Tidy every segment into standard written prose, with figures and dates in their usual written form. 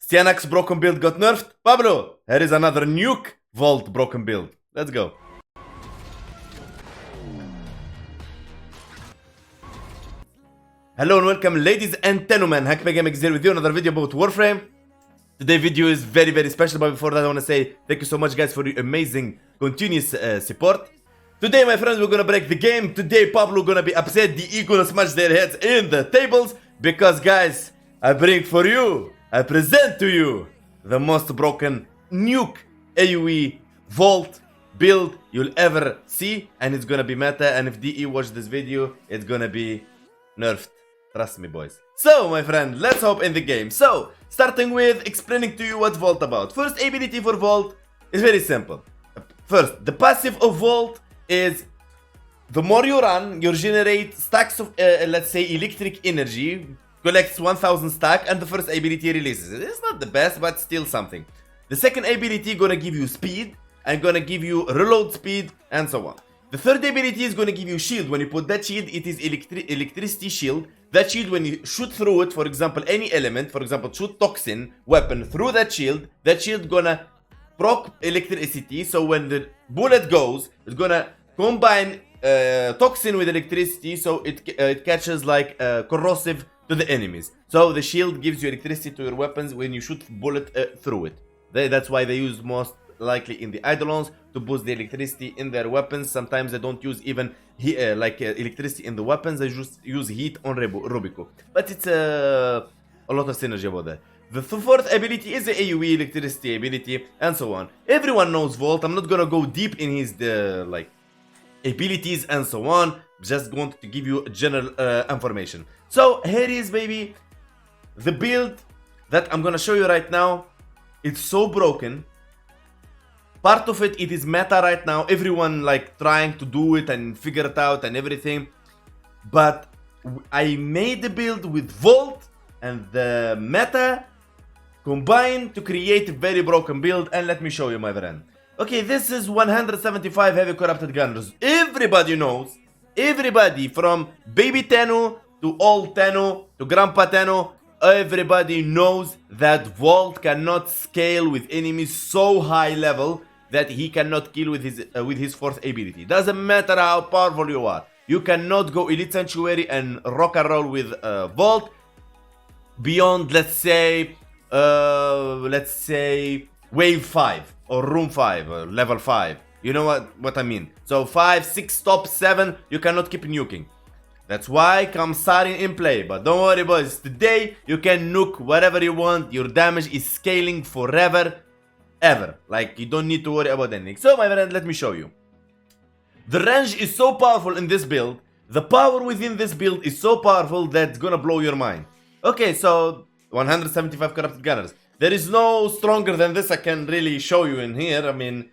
Cyanax broken build got nerfed. Pablo, here is another Nuke Vault broken build. Let's go. Hello and welcome, ladies and gentlemen. Hunkpain is here with you. Another video about Warframe. Today's video is very special, but before that I want to say thank you so much guys for your amazing continuous support. Today my friends, we're gonna break the game. Today Pablo gonna be upset. The E gonna smash their heads in the tables. Because guys, I bring for you, I present to you the most broken Nuke AoE Vault build you'll ever see. And it's gonna be meta, and if DE watch this video, it's gonna be nerfed. Trust me boys. So my friend, let's hop in the game. So, starting with explaining to you what Vault about. First ability for Vault is very simple. First, the passive of Vault is the more you run, you generate stacks of, let's say, electric energy, collects 1000 stack, and the first ability releases it. It's not the best, but still something. The second ability gonna give you speed, and gonna give you reload speed, and so on. The third ability is gonna give you shield. When you put that shield, it is electricity shield. That shield, when you shoot through it, for example, any element, for example, shoot toxin weapon through that shield gonna proc electricity. So when the bullet goes, it's gonna combine toxin with electricity, so it catches like corrosive to the enemies. So the shield gives you electricity to your weapons when you shoot bullet through it. That's why they use most likely in the Eidolons to boost the electricity in their weapons. Sometimes they don't use even electricity in the weapons, they just use heat on Rubico. But it's a lot of synergy about that. The fourth ability is the AoE electricity ability, and so on. Everyone knows Vault. I'm not gonna go deep in his abilities and so on. Just want to give you general information. So here is, baby, the build that I'm gonna show you right now. It's so broken. Part of it is meta right now. Everyone like trying to do it and figure it out and everything. But I made the build with Vault and the meta combined to create a very broken build. And let me show you, my friend. Okay, this is 175 heavy corrupted gunners. Everybody knows. Everybody from baby Tenno to old Tenno to grandpa Tenno. Everybody knows that Vault cannot scale with enemies so high level that he cannot kill with his fourth ability. Doesn't matter how powerful you are. You cannot go Elite Sanctuary and rock and roll with Vault beyond, let's say wave 5 or room 5 or level 5. You know what I mean? So 5, 6, top 7, you cannot keep nuking. That's why Kamsarin in play. But don't worry boys, today you can nuke whatever you want. Your damage is scaling forever, ever. Like, you don't need to worry about anything. So my friend, let me show you. The range is so powerful in this build. The power within this build is so powerful that it's gonna blow your mind. Okay, so 175 corrupted gunners. There is no stronger than this I can really show you in here. I mean,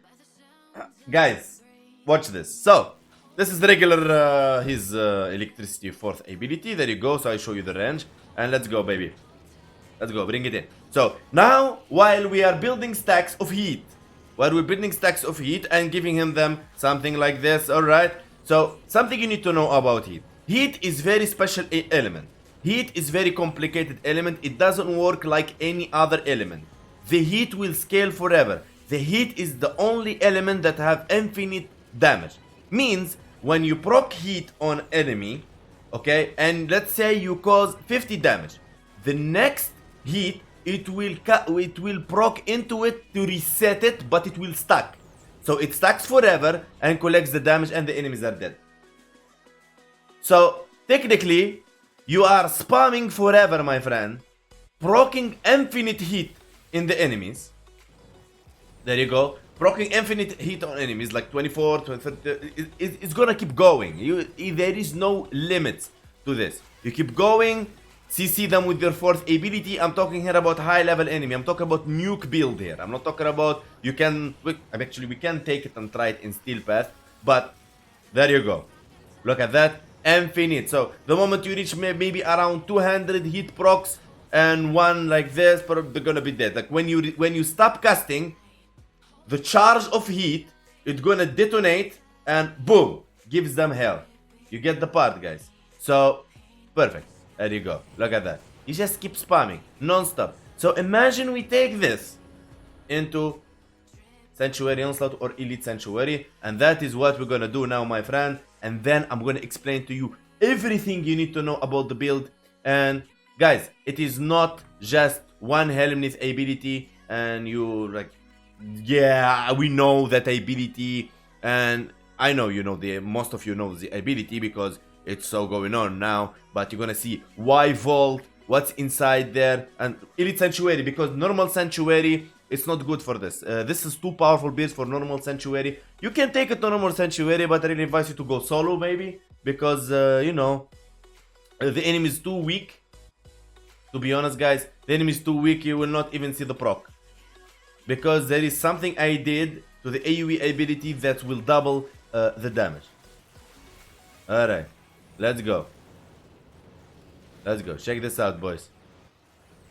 guys, watch this. So this is the regular his electricity fourth ability. There you go. So I show you the range, and let's go, baby. Let's go, bring it in. So now, while we are building stacks of heat, and giving him them something like this, all right? So something you need to know about heat. Heat is very special element. Heat is very complicated element. It doesn't work like any other element. The heat will scale forever. The heat is the only element that have infinite damage. Means when you proc heat on enemy, okay, and let's say you cause 50 damage, the next heat it will proc into it to reset it, but it will stack. So it stacks forever and collects the damage, and the enemies are dead. So technically you are spamming forever, my friend, proccing infinite heat in the enemies. There you go. Proccing infinite heat on enemies, like 24, 30, it's gonna keep going. There is no limits to this. You keep going, CC them with your fourth ability. I'm talking here about high level enemy. I'm talking about nuke build here. I'm not talking about we can take it and try it in steel path. But there you go. Look at that, infinite. So the moment you reach maybe around 200 heat procs and one like this, they're gonna be dead. Like when you stop casting, the charge of heat, it's gonna detonate and boom, gives them hell. You get the part, guys. So perfect. There you go. Look at that. You just keep spamming non-stop. So imagine we take this into Sanctuary Onslaught or Elite Sanctuary, and that is what we're gonna do now, my friend. And then I'm gonna explain to you everything you need to know about the build. And guys, it is not just one Helmnith ability and you like, yeah, we know that ability, and I know you know the most of you know the ability because it's so going on now, but you're gonna see why Vault, what's inside there, and Elite Sanctuary, because normal Sanctuary it's not good for this. This is too powerful build for normal Sanctuary. You can take it to normal Sanctuary, but I really advise you to go solo maybe, because you know, the enemy is too weak. To be honest, guys, the enemy is too weak, you will not even see the proc. Because there is something I did to the AoE ability that will double the damage. Alright, let's go. Let's go. Check this out, boys.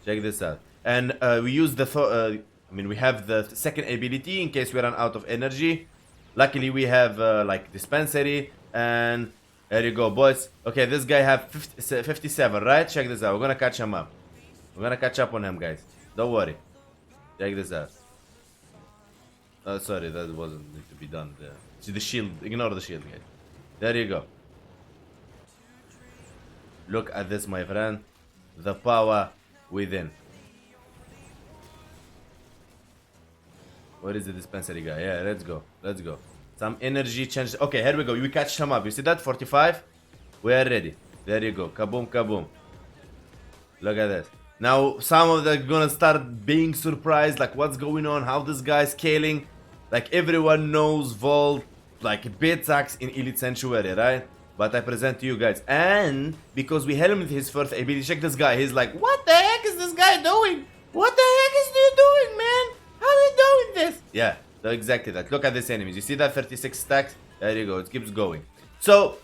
Check this out. And we use the we have the second ability in case we run out of energy. Luckily, we have like dispensary, and there you go, boys. Okay, this guy have 57, right? Check this out. We're gonna catch him up. We're gonna catch up on him, guys. Don't worry. Check this out. Oh, sorry, that wasn't need to be done there. See the shield. Ignore the shield, guys. There you go. Look at this, my friend. The power within. Where is the dispensary guy? Yeah, let's go. Let's go. Some energy change. Okay, here we go. We catch him up. You see that? 45? We are ready. There you go. Kaboom, kaboom. Look at this. Now, some of them are gonna start being surprised. Like, what's going on? How this guy's scaling? Like, everyone knows Vault, like, bit axe in Elite Sanctuary, right? But I present to you guys. And because we helmed his first ability, check this guy. He's like, what the heck is this guy doing? What the heck is he doing, man? How are you doing this? Yeah, so exactly that. Look at this enemies. You see that 36 stacks? There you go. It keeps going. So,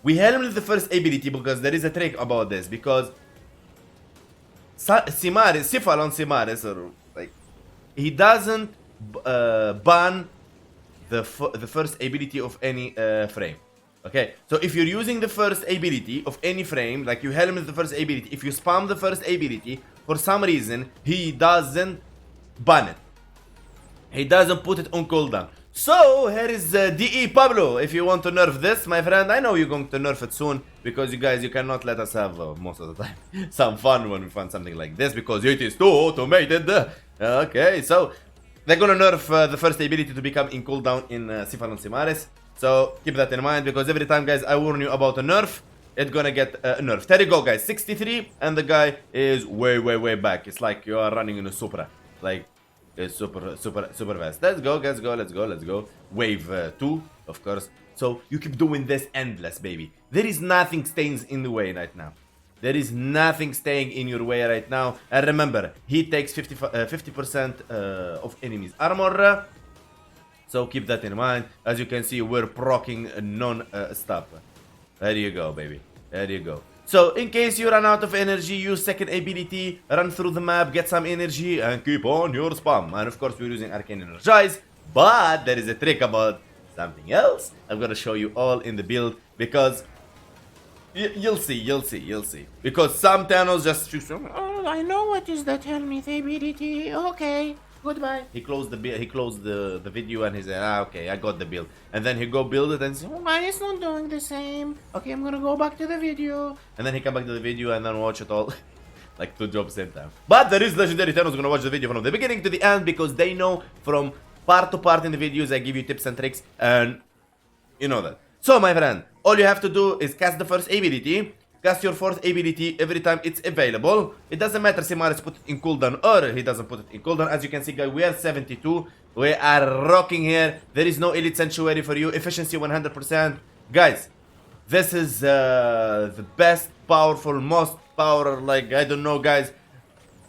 we helmed the first ability because there is a trick about this. Because Cephalon Simaris, or like, he doesn't ban the first ability of any frame. Okay, so if you're using the first ability of any frame, like you helmet the first ability, if you spam the first ability, for some reason, he doesn't ban it. He doesn't put it on cooldown. So, here is DE Pablo. If you want to nerf this, my friend, I know you're going to nerf it soon, because you guys, you cannot let us have, most of the time, some fun when we find something like this, because it is too automated. Okay, so, they're gonna nerf the first ability to become in cooldown in Cephalon Simaris. So keep that in mind, because every time, guys, I warn you about a nerf, it's gonna get nerfed. There you go, guys, 63, and the guy is way back. It's like you are running in a Supra. Like, it's super fast. Let's go, guys, let's go. Wave 2, of course. So you keep doing this endless, baby. There is nothing staying in the way right now. There is nothing staying in your way right now. And remember, he takes 50% of enemies' armor. So keep that in mind. As you can see, we're proccing non-stop. There you go, baby. There you go. So in case you run out of energy, use second ability, run through the map, get some energy, and keep on your spam. And of course, we're using Arcane Energize. But there is a trick about something else. I'm gonna show you all in the build, because you'll see. Because some Tennos just choose, oh, I know what is that Helmith ability. Okay. Goodbye. He closed the video and he said, okay, I got the build. And then he go build it and say, oh man, it's not doing the same. Okay, I'm gonna go back to the video. And then he come back to the video and then watch it all. Like 2 jobs same time. But there is legendary Tennos gonna watch the video from the beginning to the end, because they know from part to part in the videos I give you tips and tricks, and you know that. So my friend, all you have to do is cast the first ability. Cast your fourth ability every time it's available. It doesn't matter Simaris put it in cooldown or he doesn't put it in cooldown. As you can see, guys, we are 72. We are rocking here. There is no Elite Sanctuary for you. Efficiency 100%. Guys, this is the best, powerful, most power, like, I don't know, guys.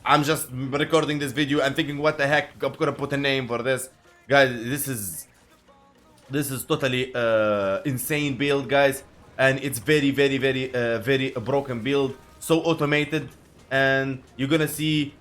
I'm just recording this video and thinking, what the heck, I'm gonna put a name for this. Guys, this is totally insane build, guys. And it's very broken build, so automated, and you're gonna see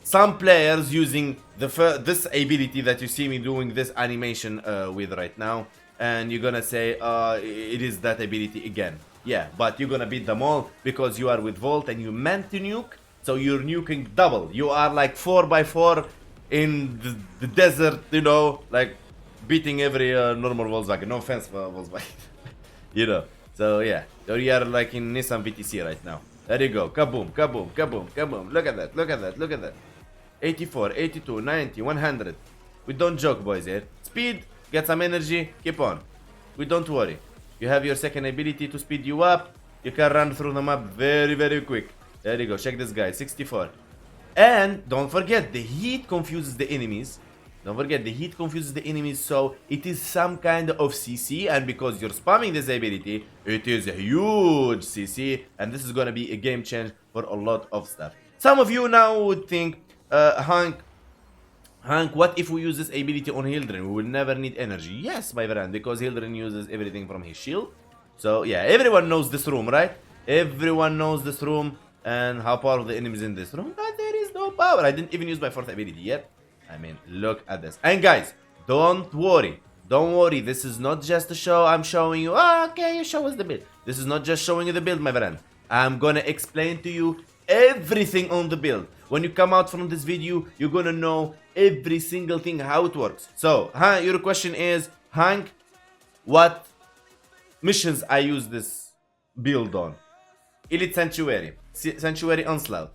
some players using this ability that you see me doing this animation with right now, and you're gonna say, it is that ability again. Yeah, but you're gonna beat them all because you are with Vault and you meant to nuke, So you're nuking double. You are like 4x4 in the desert, you know, like beating every normal Volkswagen. No offense for Volkswagen. You know. So yeah, so you are like in Nissan VTC right now. There you go. Kaboom, kaboom, kaboom, kaboom. Look at that, look at that, look at that. 84, 82, 90, 100. We don't joke, boys, here. Speed, get some energy, keep on. We don't worry. You have your second ability to speed you up. You can run through the map very, very quick. There you go. Check this guy, 64. And don't forget, the heat confuses the enemies. Don't forget, the heat confuses the enemies, so it is some kind of CC, and because you're spamming this ability, it is a huge CC, and this is gonna be a game change for a lot of stuff. Some of you now would think, Hank, what if we use this ability on Hildren? We will never need energy. Yes, my friend, because Hildren uses everything from his shield. So yeah, everyone knows this room, right? Everyone knows this room and how powerful the enemies in this room, but there is no power. I didn't even use my fourth ability yet. I mean, look at this. And guys, don't worry. Don't worry. This is not just a show. I'm showing you. Oh, okay, you show us the build. This is not just showing you the build, my friend. I'm gonna explain to you everything on the build. When you come out from this video, you're gonna know every single thing, how it works. So, your question is, Hank, what missions I use this build on? Elite Sanctuary, Sanctuary Onslaught.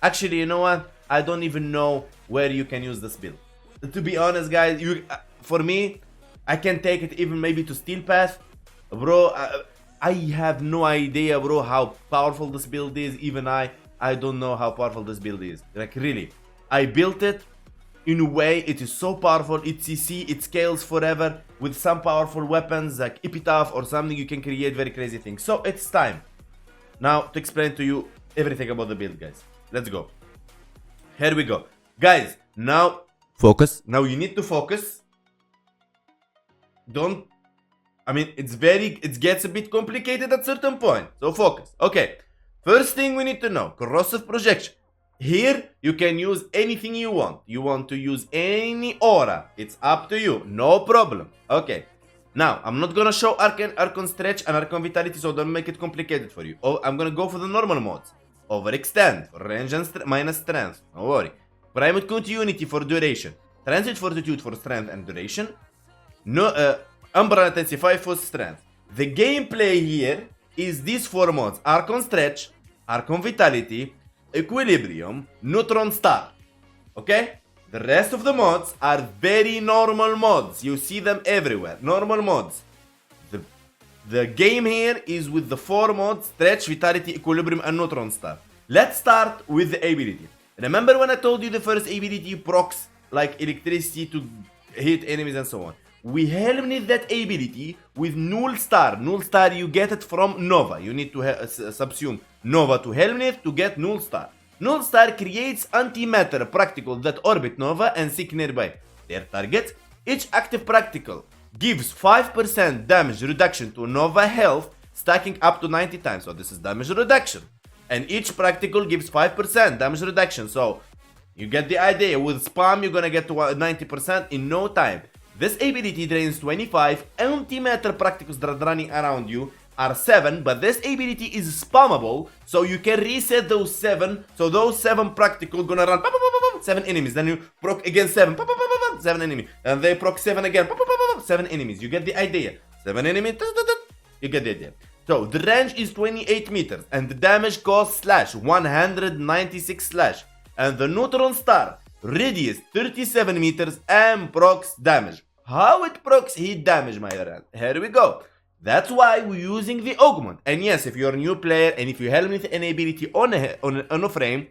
Actually, you know what? I don't even know where you can use this build. To be honest, guys, for me, I can take it even maybe to Steel Path. Bro, I have no idea, bro, how powerful this build is. Even I don't know how powerful this build is. Like, really. I built it in a way, it is so powerful. It's CC, it scales forever. With some powerful weapons like Epitaph or something, you can create very crazy things. So, it's time now to explain to you everything about the build, guys. Let's go. Here we go. Guys, now focus. Now you need to focus. It gets a bit complicated at certain point. So focus. Okay. First thing we need to know, corrosive projection. Here, you can use anything you want. You want to use any aura. It's up to you. No problem. Okay. Now, I'm not gonna show Archon Stretch and Archon Vitality, so don't make it complicated for you. Oh, I'm gonna go for the normal modes. Overextend for range and minus strength. Don't worry. Primate Continuity for duration. Transit Fortitude for strength and duration. No, Umbral Intensify for strength. The gameplay here is these four mods: Archon Stretch, Archon Vitality, Equilibrium, Neutron Star. Okay? The rest of the mods are very normal mods. You see them everywhere. Normal mods. The game here is with the four mods: Stretch, Vitality, Equilibrium, and Neutron Star. Let's start with the ability. Remember when I told you the first ability procs like electricity to hit enemies and so on? We helmet that ability with Null Star. Null Star, you get it from Nova. You need to subsume Nova to helmet to get Null Star. Null Star creates antimatter particles that orbit Nova and seek nearby their targets. Each active particle gives 5% damage reduction to Nova health, stacking up to 90 times. So this is damage reduction. And each particle gives 5% damage reduction. So you get the idea. With spam, you're gonna get to 90% in no time. This ability drains 25 antimatter particles that are running around you. Are 7, but this ability is spammable, so you can reset those 7. So those 7 practical gonna run 7 enemies. Then you proc again 7, 7 enemies, and they proc 7 again, 7 enemies. You get the idea. 7 enemies, you get the idea. So the range is 28 meters, and the damage cost slash 196 slash, and the Neutron Star radius 37 meters and procs damage. How it procs heat damage, my friend? Here we go. That's why we're using the augment. And yes, if you're a new player and if you helmet an ability on a frame,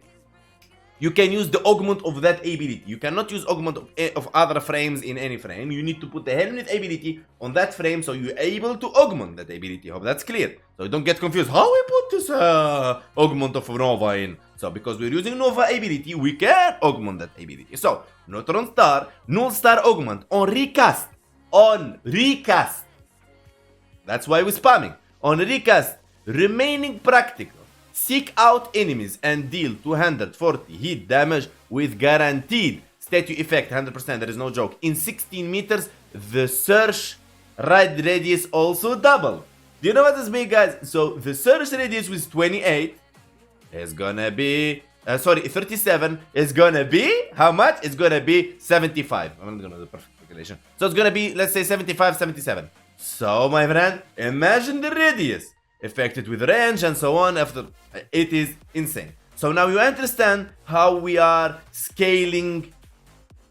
you can use the augment of that ability. You cannot use augment of other frames in any frame. You need to put the helmet ability on that frame so you're able to augment that ability. Hope that's clear. So you don't get confused. How we put this augment of Nova in? So because we're using Nova ability, we can augment that ability. So Neutron Star, Null Star augment on recast. On recast. That's why we're spamming. On recast, remaining practical. Seek out enemies and deal 240 hit damage with guaranteed statue effect, 100%, there is no joke. In 16 meters, the search radius also double. Do you know what this means, guys? So the search radius with 28 is gonna be sorry, 37 is gonna be how much? It's gonna be 75. I'm not gonna do the perfect calculation. So it's gonna be, let's say 75, 77. So my friend, imagine the radius affected with range and so on. After it is insane. So now you understand how we are scaling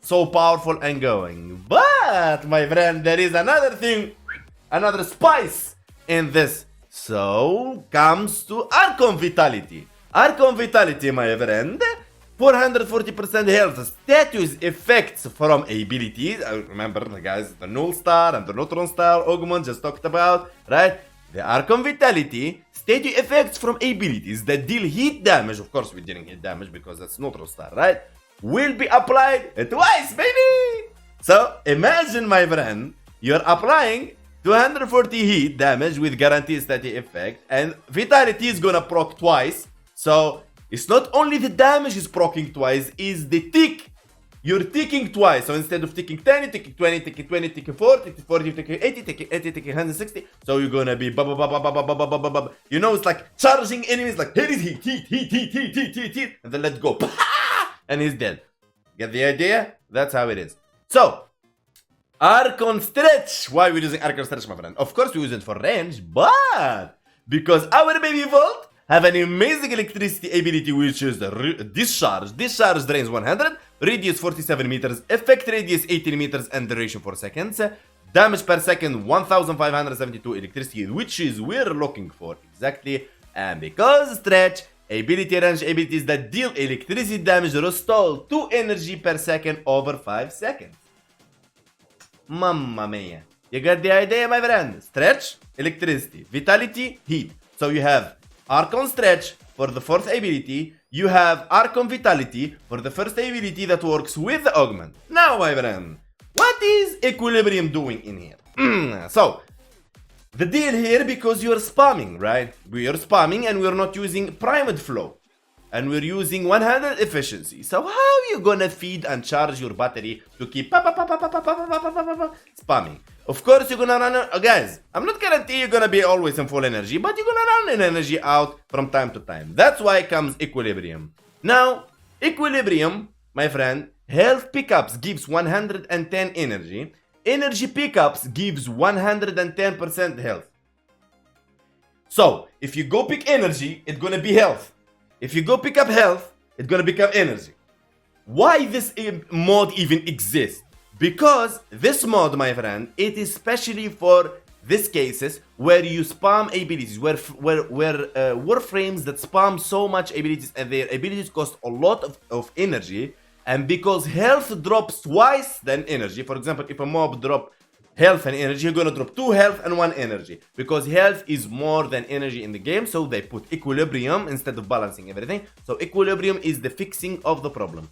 so powerful and going. But my friend, there is another thing, another spice in this. So comes to Archon Vitality. Archon Vitality, my friend, 440% health, status effects from abilities. Remember the guys, the Null Star and the Neutron Star Augment just talked about, right? The Archon Vitality, status effects from abilities that deal heat damage. Of course, we didn't hit damage because that's Neutron Star, right? Will be applied twice, baby! So imagine, my friend, you're applying 240 heat damage with guaranteed static effect, and Vitality is gonna proc twice. So it's not only the damage is proccing twice, is the tick. You're ticking twice. So instead of ticking 10, you're ticking 20, ticking 20, ticking 40, ticking 40, ticking 80, ticking 80, ticking 160. So you're gonna be you know, it's like charging enemies, like here is heat, and then let go. And he's dead. Get the idea? That's how it is. So Archon Stretch. Why are we using Archon Stretch, my friend? Of course we use it for range, but because our baby Vault have an amazing electricity ability, which is the discharge. Discharge drains 100, radius 47 meters, effect radius 18 meters, and duration 4 seconds. Damage per second 1572 electricity, which is we're looking for exactly. And because Stretch, ability range abilities that deal electricity damage restore 2 energy per second over 5 seconds. Mamma mia. You got the idea, my friend? Stretch, electricity, vitality, heat. So you have Archon Stretch for the fourth ability. You have Archon Vitality for the first ability that works with the augment. Now, my friend, what is Equilibrium doing in here? So, the deal here, because you're spamming, right? We are spamming and we're not using primed flow. And we're using 100 efficiency. So how are you gonna feed and charge your battery to keep spamming? Of course you're gonna run, guys, I'm not guarantee you're gonna be always in full energy, but you're gonna run an energy out from time to time. That's why comes Equilibrium. Now, Equilibrium, my friend, health pickups gives 110 energy. Energy pickups gives 110% health. So, if you go pick energy, it's gonna be health. If you go pick up health, it's gonna become energy. Why this mod even exists? Because this mod, my friend, it is specially for these cases where you spam abilities, where Warframes that spam so much abilities and their abilities cost a lot of energy, and because health drops twice than energy. For example, if a mob drop health and energy, you're gonna drop 2 health and 1 energy, because health is more than energy in the game. So they put Equilibrium instead of balancing everything. So Equilibrium is the fixing of the problem.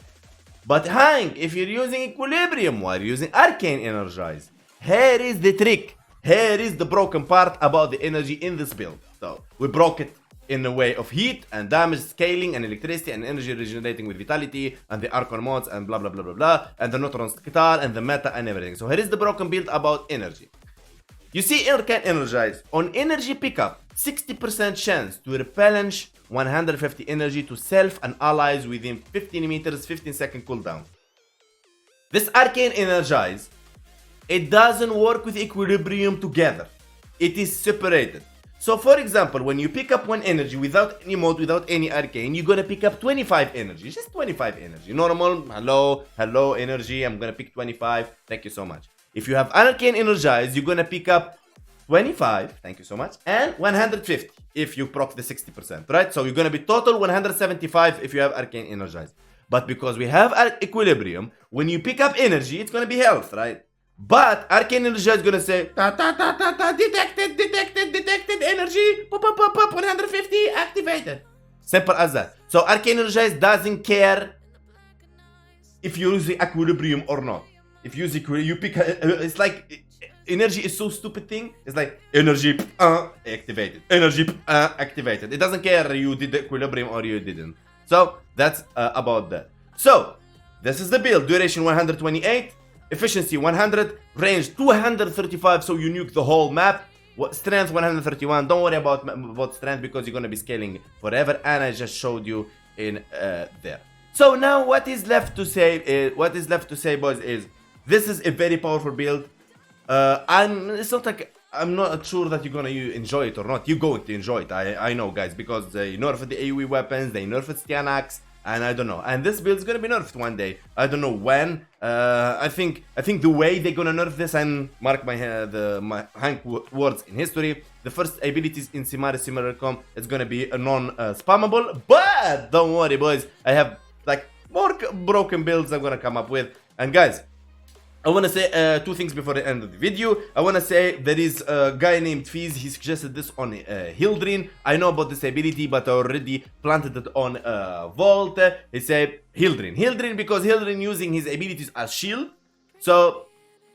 But Hank, if you're using Equilibrium while you're using Arcane Energize, here is the trick. Here is the broken part about the energy in this build. So we broke it in the way of heat and damage scaling and electricity and energy regenerating with vitality and the Archon mods and blah blah blah blah blah and the Neutron Star and the meta and everything. So here is the broken build about energy. You see Arcane Energize on energy pickup, 60% chance to replenish 150 energy to self and allies within 15 meters, 15-second cooldown. This Arcane Energize, it doesn't work with Equilibrium together. It is separated. So for example, when you pick up 1 energy without any mode, without any arcane, you're gonna pick up 25 energy. Just 25 energy. Normal, hello energy, I'm gonna pick 25. Thank you so much. If you have arcane energized, you're gonna pick up 25, thank you so much, and 150 if you proc the 60%, right? So you're gonna be total 175 if you have arcane energized. But because we have Equilibrium, when you pick up energy, it's gonna be health, right? But Arcane Energize is gonna say detected energy, 150 activated. Simple as that. So Arcane Energize doesn't care if you're using Equilibrium or not. If you use Equilibrium, you pick. It's like energy is so stupid thing. It's like energy activated, energy activated. It doesn't care you did Equilibrium or you didn't. So that's about that. So this is the build. Duration 128. Efficiency 100, range 235, so you nuke the whole map. Strength 131. Don't worry about strength because you're gonna be scaling forever. And I just showed you in there. So now what is left to say? Boys, is this is a very powerful build. It's not like I'm not sure that you're gonna enjoy it or not. You're going to enjoy it. I know, guys, because they nerfed the AoE weapons, they nerfed Stianax, and I don't know. And this build's gonna be nerfed one day. I don't know when. I think the way they're gonna nerf this, and mark my Hank words in history, the first abilities in Simari is gonna be a non-spammable. But don't worry, boys. I have like more broken builds I'm gonna come up with. And guys, I want to say two things before the end of the video. I want to say there is a guy named Fizz. He suggested this on Hildrin. I know about this ability, but I already planted it on Vault. He said Hildrin because Hildrin using his abilities as shield. So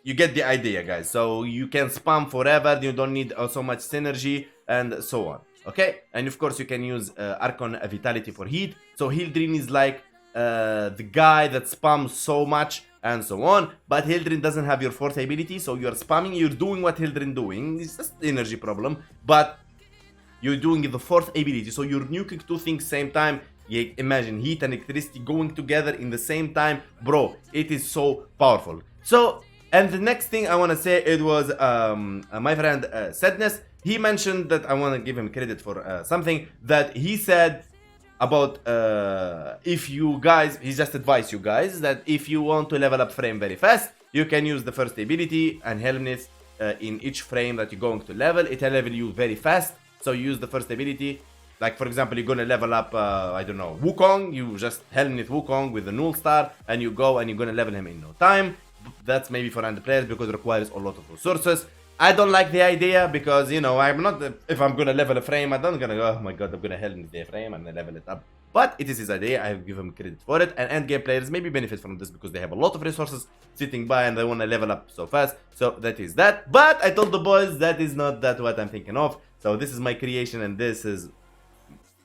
you get the idea, guys. So you can spam forever. You don't need so much synergy and so on. Okay, and of course you can use Archon Vitality for heat. So Hildrin is like the guy that spams so much and so on, but Hildrin doesn't have your fourth ability, so you're spamming, you're doing what Hildrin doing, it's just energy problem, but you're doing the fourth ability, so you're nuking two things same time. You imagine heat and electricity going together in the same time, bro, it is so powerful. So, and the next thing I want to say, it was my friend Sadness. He mentioned that I want to give him credit for something that he said about if you guys, he just advised you guys that if you want to level up frame very fast, you can use the first ability and Helmness in each frame that you're going to level. It will level you very fast, so you use the first ability. Like for example, you're gonna level up, I don't know, Wukong, you just Helmnet Wukong with the Null Star, and you go and you're gonna level him in no time. That's maybe for random players because it requires a lot of resources. I don't like the idea because, you know, I'm not, if I'm gonna level a frame, I'm not gonna go, oh my god, I'm gonna Helmnet the frame and level it up. But it is his idea, I give him credit for it, and endgame players maybe benefit from this because they have a lot of resources sitting by and they wanna level up so fast. So that is that. But I told the boys that is not that what I'm thinking of. So this is my creation and this is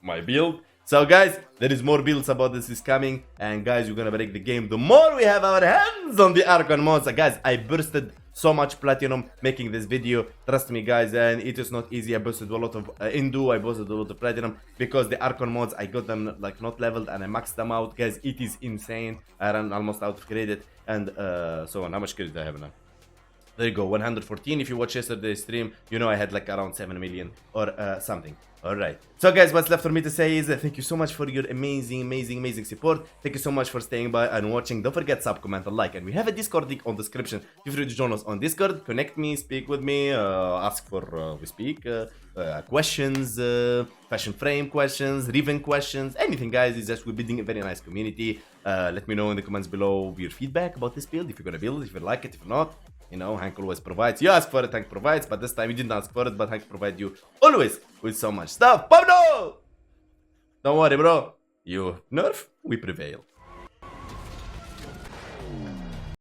my build. So guys, there is more builds about this is coming, and guys, we're gonna break the game the more we have our hands on the Archon mods. Guys, I bursted so much platinum making this video, trust me guys, and it is not easy. I boosted a lot of Indu, I boosted a lot of platinum because the Archon mods, I got them like not leveled and I maxed them out. Guys, it is insane. I ran almost out of credit and so on. How much credit do I have now? There you go, 114. If you watch yesterday's stream, you know I had like around 7 million or something. Alright. So guys, what's left for me to say is thank you so much for your amazing support. Thank you so much for staying by and watching. Don't forget sub, comment, and like. And we have a Discord link on the description. Feel free to join us on Discord. Connect me, speak with me, ask for we speak, questions, fashion frame questions, Riven questions, anything guys. It's just we're building a very nice community. Let me know in the comments below your feedback about this build. If you're gonna build it, if you like it, if not. You know, Hank always provides. You ask for it, Hank provides, but this time you didn't ask for it, but Hank provides you always with so much stuff. Pablo! Don't worry, bro. You nerf, we prevail.